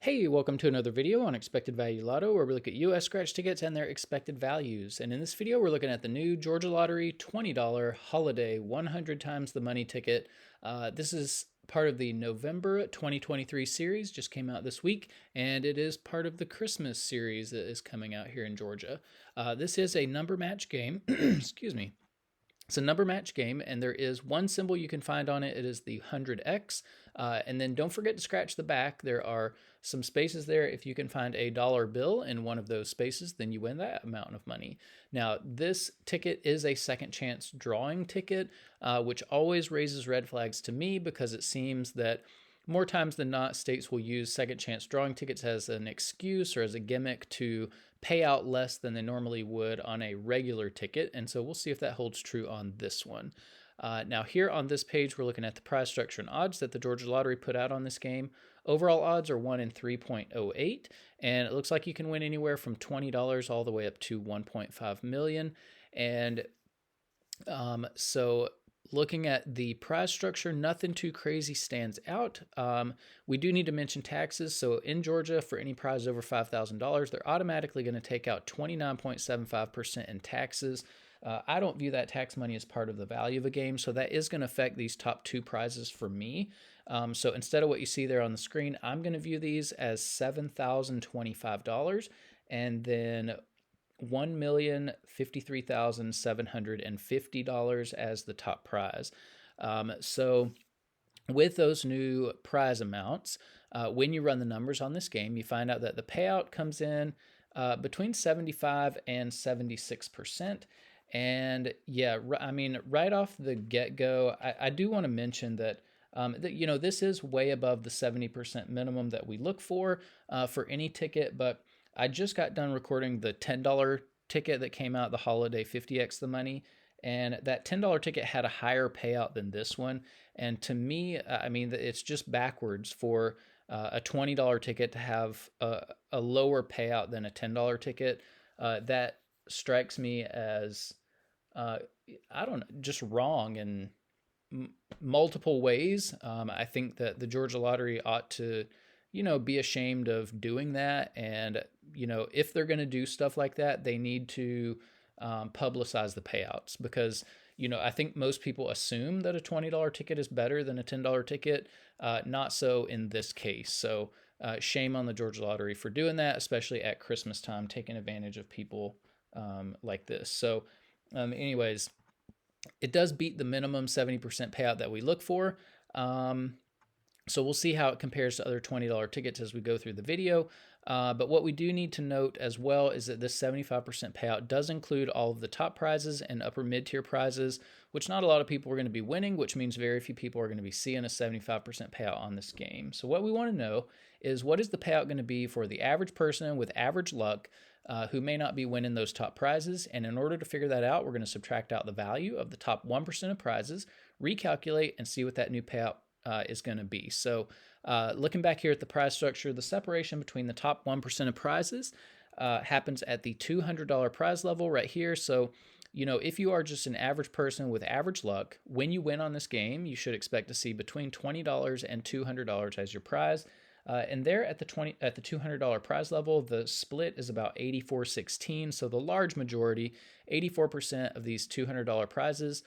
Hey, welcome to another video on Expected Value Lotto, where we look at US scratch tickets and their expected values. And in this video, we're looking at the new Georgia Lottery $20 holiday 100 times the money ticket. This is part of the November 2023 series, just came out this week, and it is part of the Christmas series that is coming out here in Georgia. This is a number match game. Excuse me. It's a number match game, and there is one symbol you can find on it. It is the 100X. And then don't forget to scratch the back. There are some spaces there. If you can find a dollar bill in one of those spaces, then you win that amount of money. Now, this ticket is a second chance drawing ticket, which always raises red flags to me because it seems that more times than not, states will use second chance drawing tickets as an excuse or as a gimmick to pay out less than they normally would on a regular ticket. And so we'll see if that holds true on this one. Now here on this page, we're looking at the prize structure and odds that the Georgia Lottery put out on this game. Overall odds are 1 in 3.08, and it looks like you can win anywhere from $20 all the way up to 1.5 million. And so looking at the prize structure, nothing too crazy stands out. We do need to mention taxes. So in Georgia, for any prize over $5,000, they're automatically going to take out 29.75% in taxes. I don't view that tax money as part of the value of a game, so that is going to affect these top two prizes for me. So instead of what you see there on the screen, I'm going to view these as $7,025 and then $1,053,750 as the top prize. So with those new prize amounts, when you run the numbers on this game, you find out that the payout comes in between 75 and 76%. And yeah, I mean, right off the get-go, I do want to mention that this is way above the 70% minimum that we look for any ticket, but I just got done recording the $10 ticket that came out, the Holiday 50X the money, and that $10 ticket had a higher payout than this one. And to me, I mean, it's just backwards for a $20 ticket to have a lower payout than a $10 ticket. That strikes me as, I don't know, just wrong in multiple ways. I think that the Georgia Lottery ought to be ashamed of doing that. And, if they're going to do stuff like that, they need to publicize the payouts because, I think most people assume that a $20 ticket is better than a $10 ticket. Not so in this case. So shame on the Georgia Lottery for doing that, especially at Christmas time, taking advantage of people like this. So anyways, it does beat the minimum 70% payout that we look for. So we'll see how it compares to other $20 tickets as we go through the video. But what we do need to note as well is that this 75% payout does include all of the top prizes and upper mid-tier prizes, which not a lot of people are going to be winning, which means very few people are going to be seeing a 75% payout on this game. So what we want to know is, what is the payout going to be for the average person with average luck who may not be winning those top prizes? And in order to figure that out, we're going to subtract out the value of the top 1% of prizes, recalculate, and see what that new payout is going to be. So looking back here at the prize structure, the separation between the top 1% of prizes happens at the $200 prize level right here. So, if you are just an average person with average luck, when you win on this game, you should expect to see between $20 and $200 as your prize. And there at the $200 prize level, the split is about 84-16. So the large majority, 84% of these $200 prizes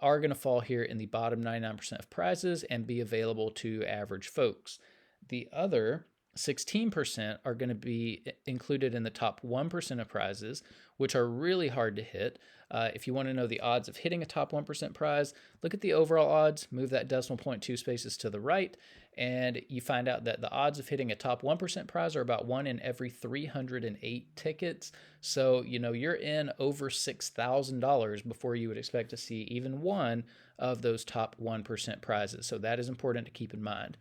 are going to fall here in the bottom 99% of prizes and be available to average folks. The other 16% are going to be included in the top 1% of prizes, which are really hard to hit. If you want to know the odds of hitting a top 1% prize, look at the overall odds, move that decimal point 2 spaces to the right, and you find out that the odds of hitting a top 1% prize are about 1 in every 308 tickets. So, you're in over $6,000 before you would expect to see even one of those top 1% prizes. So that is important to keep in mind.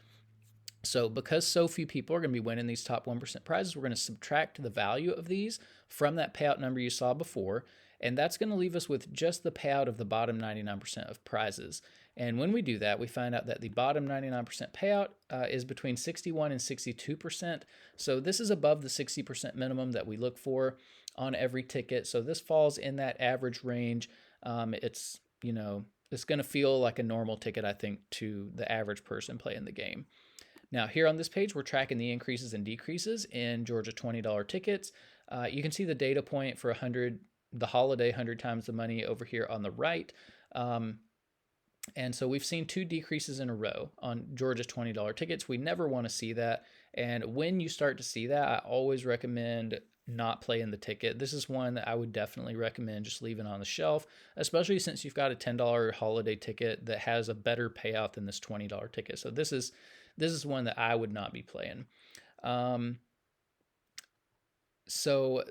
So because so few people are going to be winning these top 1% prizes, we're going to subtract the value of these from that payout number you saw before, and that's going to leave us with just the payout of the bottom 99% of prizes. And when we do that, we find out that the bottom 99% payout is between 61 and 62%. So this is above the 60% minimum that we look for on every ticket. So this falls in that average range. It's going to feel like a normal ticket, I think, to the average person playing the game. Now, here on this page, we're tracking the increases and decreases in Georgia $20 tickets. You can see the data point for 100, the holiday 100 times the money over here on the right. And so we've seen 2 decreases in a row on Georgia's $20 tickets. We never want to see that. And when you start to see that, I always recommend not playing the ticket. This is one that I would definitely recommend just leaving on the shelf, especially since you've got a $10 holiday ticket that has a better payout than this $20 ticket. So this is one that I would not be playing. So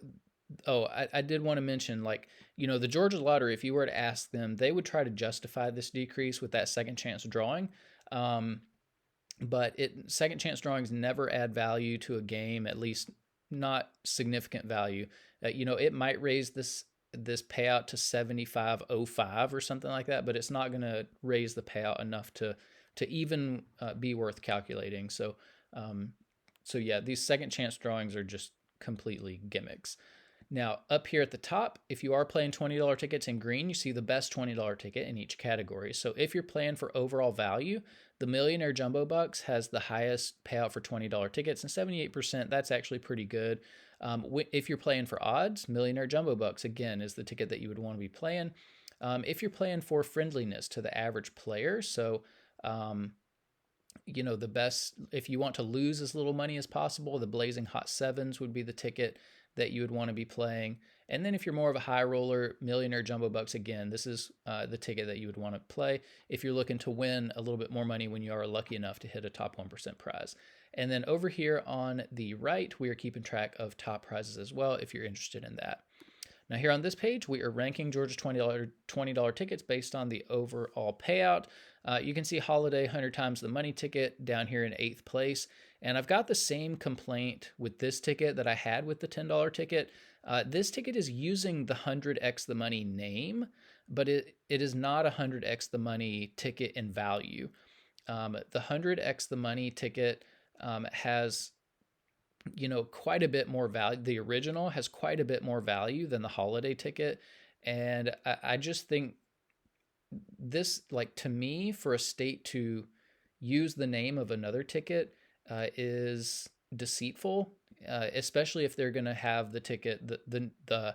I did want to mention, like, the Georgia Lottery, if you were to ask them, they would try to justify this decrease with that second chance drawing. But second chance drawings never add value to a game, at least not significant value. It might raise this payout to 75.05 or something like that, but it's not going to raise the payout enough to even be worth calculating. So yeah, these second chance drawings are just completely gimmicks. Now, up here at the top, if you are playing $20 tickets in green, you see the best $20 ticket in each category. So if you're playing for overall value, the Millionaire Jumbo Bucks has the highest payout for $20 tickets, and 78%, that's actually pretty good. If you're playing for odds, Millionaire Jumbo Bucks, again, is the ticket that you would want to be playing. If you're playing for friendliness to the average player, so the best, if you want to lose as little money as possible, the Blazing Hot Sevens would be the ticket that you would want to be playing. And then if you're more of a high roller, Millionaire Jumbo Bucks, again, this is the ticket that you would want to play if you're looking to win a little bit more money when you are lucky enough to hit a top 1% prize. And then over here on the right, we are keeping track of top prizes as well if you're interested in that. Now here on this page, we are ranking Georgia's $20 tickets based on the overall payout. You can see Holiday 100 times the money ticket down here in 8th place. And I've got the same complaint with this ticket that I had with the $10 ticket. This ticket is using the 100x the money name, but it is not a 100x the money ticket in value. The 100x the money ticket has quite a bit more value. The original has quite a bit more value than the holiday ticket. And I just think this, like, to me, for a state to use the name of another ticket is deceitful, especially if they're going to have the ticket, the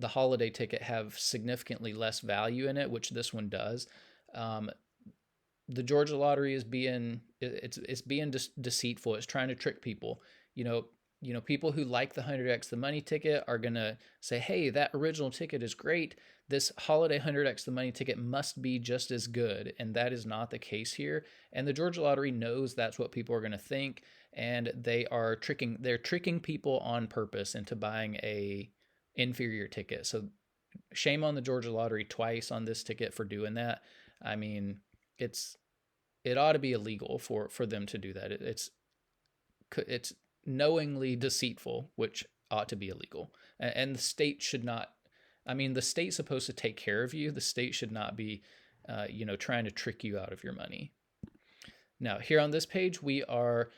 holiday ticket, have significantly less value in it, which this one does. The Georgia Lottery is being deceitful. It's trying to trick people. People who like the 100x the money ticket are going to say, hey, that original ticket is great. This holiday 100x the money ticket must be just as good. And that is not the case here. And the Georgia Lottery knows that's what people are going to think. And they're tricking people on purpose into buying a inferior ticket. So shame on the Georgia Lottery twice on this ticket for doing that. I mean, it ought to be illegal for them to do that. It's knowingly deceitful, which ought to be illegal. And the state should not, the state's supposed to take care of you. The state should not be, trying to trick you out of your money. Now, here on this page, we are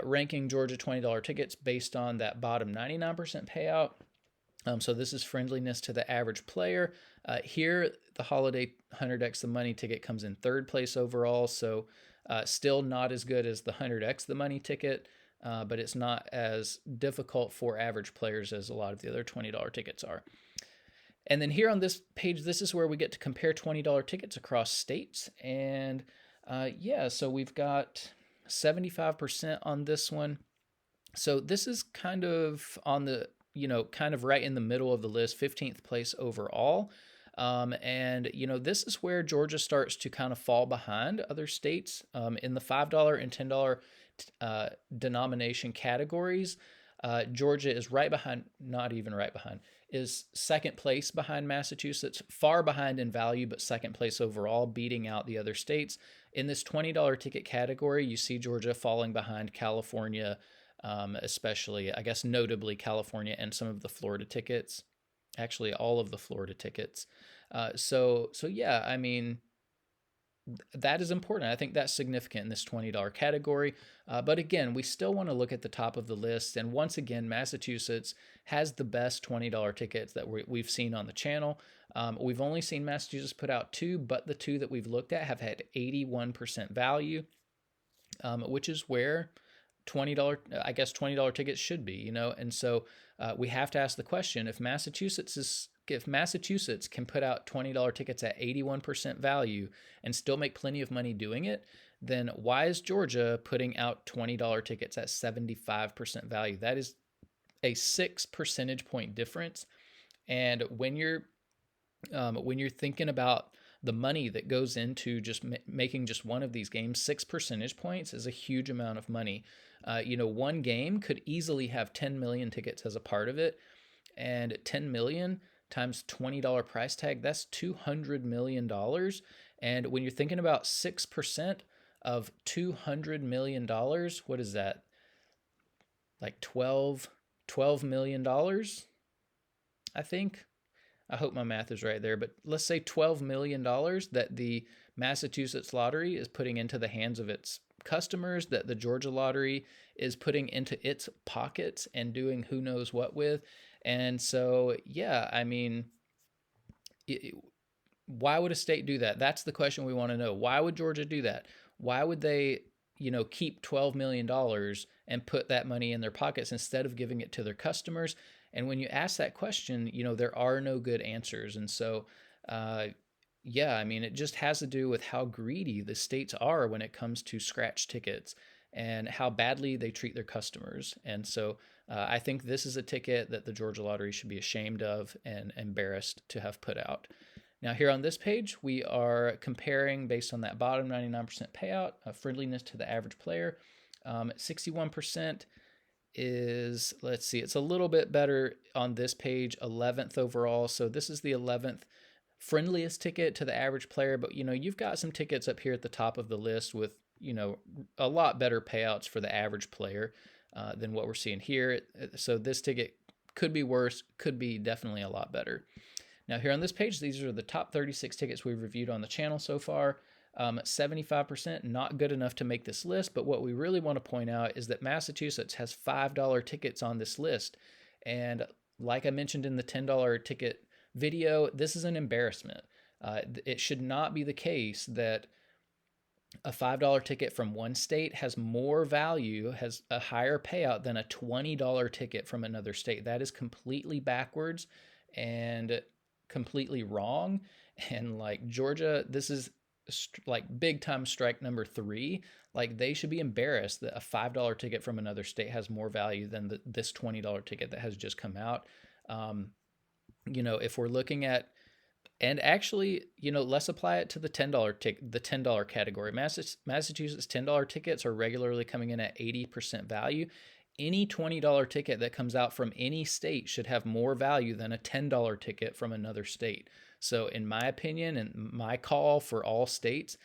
ranking Georgia $20 tickets based on that bottom 99% payout. So this is friendliness to the average player. Here, the holiday 100x the money ticket comes in 3rd place overall. So still not as good as the 100x the money ticket. But it's not as difficult for average players as a lot of the other $20 tickets are. And then here on this page, this is where we get to compare $20 tickets across states. And so we've got 75% on this one. So this is kind of on the, kind of right in the middle of the list, 15th place overall. And this is where Georgia starts to kind of fall behind other states in the $5 and $10 denomination categories. Georgia is right behind, not even right behind, is 2nd place behind Massachusetts, far behind in value, but 2nd place overall, beating out the other states. In this $20 ticket category, you see Georgia falling behind California, especially, I guess, notably California, and some of the Florida tickets, actually all of the Florida tickets. So yeah, that is important. I think that's significant in this $20 category. But again, we still want to look at the top of the list. And once again, Massachusetts has the best $20 tickets that we've seen on the channel. We've only seen Massachusetts put out 2, but the 2 that we've looked at have had 81% value. which is where $20, I guess $20 tickets should be, and so we have to ask the question: if Massachusetts can put out $20 tickets at 81% value and still make plenty of money doing it, then why is Georgia putting out $20 tickets at 75% value? That is a 6 percentage point difference. And when you're thinking about the money that goes into just making just one of these games, 6 percentage points is a huge amount of money. One game could easily have 10 million tickets as a part of it, and 10 million times $20 price tag, that's $200 million. And when you're thinking about 6% of $200 million, what is that? Like $12 million, I think. I hope my math is right there, but let's say $12 million that the Massachusetts lottery is putting into the hands of its customers, that the Georgia lottery is putting into its pockets and doing who knows what with. And so, yeah, I mean, why would a state do that? That's the question we want to know. Why would Georgia do that? Why would they, keep $12 million and put that money in their pockets instead of giving it to their customers? And when you ask that question, there are no good answers. And so, yeah, I mean, it just has to do with how greedy the states are when it comes to scratch tickets and how badly they treat their customers. And so I think this is a ticket that the Georgia Lottery should be ashamed of and embarrassed to have put out. Now, here on this page, we are comparing based on that bottom 99% payout, friendliness to the average player. 61% is, let's see, it's a little bit better on this page, 11th overall. So this is the 11th friendliest ticket to the average player, but you've got some tickets up here at the top of the list with a lot better payouts for the average player than what we're seeing here. So this ticket could be worse, could be definitely a lot better. Now here on this page, these are the top 36 tickets we've reviewed on the channel so far. 75% not good enough to make this list, but what we really want to point out is that Massachusetts has $5 tickets on this list. And like I mentioned in the $10 ticket video, this is an embarrassment. It should not be the case that a $5 ticket from one state has more value, has a higher payout than a $20 ticket from another state. That is completely backwards and completely wrong. And like Georgia, this is like big time strike number 3. Like they should be embarrassed that a $5 ticket from another state has more value than this $20 ticket that has just come out. If we're looking at, and actually, let's apply it to the $10 category. Massachusetts $10 tickets are regularly coming in at 80% value. Any $20 ticket that comes out from any state should have more value than a $10 ticket from another state. So in my opinion, and my call for all states,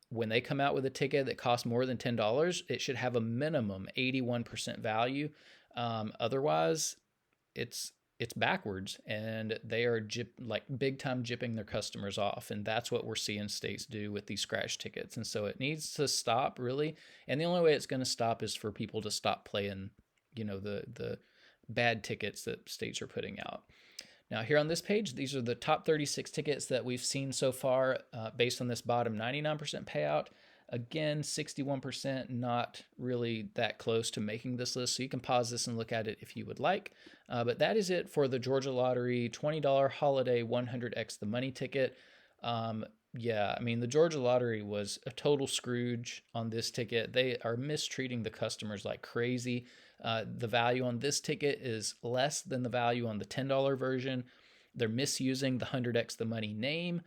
when they come out with a ticket that costs more than $10, it should have a minimum 81% value. Otherwise, it's backwards, and they are big time gypping their customers off. And that's what we're seeing states do with these scratch tickets. And so it needs to stop, really. And the only way it's going to stop is for people to stop playing, the bad tickets that states are putting out. Now here on this page, these are the top 36 tickets that we've seen so far based on this bottom 99% payout. Again, 61% not really that close to making this list, so you can pause this and look at it if you would like. But that is it for the Georgia Lottery $20 Holiday 100x the Money ticket. Yeah, I mean, the Georgia Lottery was a total Scrooge on this ticket. They are mistreating the customers like crazy. The value on this ticket is less than the value on the $10 version. They're misusing the 100x the Money name.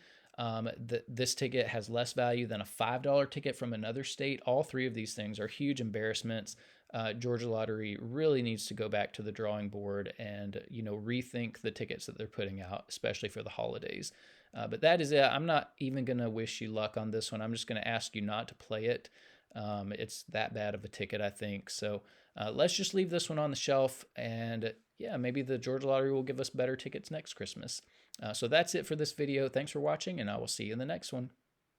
This ticket has less value than a $5 ticket from another state. All three of these things are huge embarrassments. Georgia Lottery really needs to go back to the drawing board and rethink the tickets that they're putting out, especially for the holidays. But that is it. I'm not even going to wish you luck on this one. I'm just going to ask you not to play it. It's that bad of a ticket, I think. So let's just leave this one on the shelf, and yeah, maybe the Georgia Lottery will give us better tickets next Christmas. So that's it for this video. Thanks for watching, and I will see you in the next one.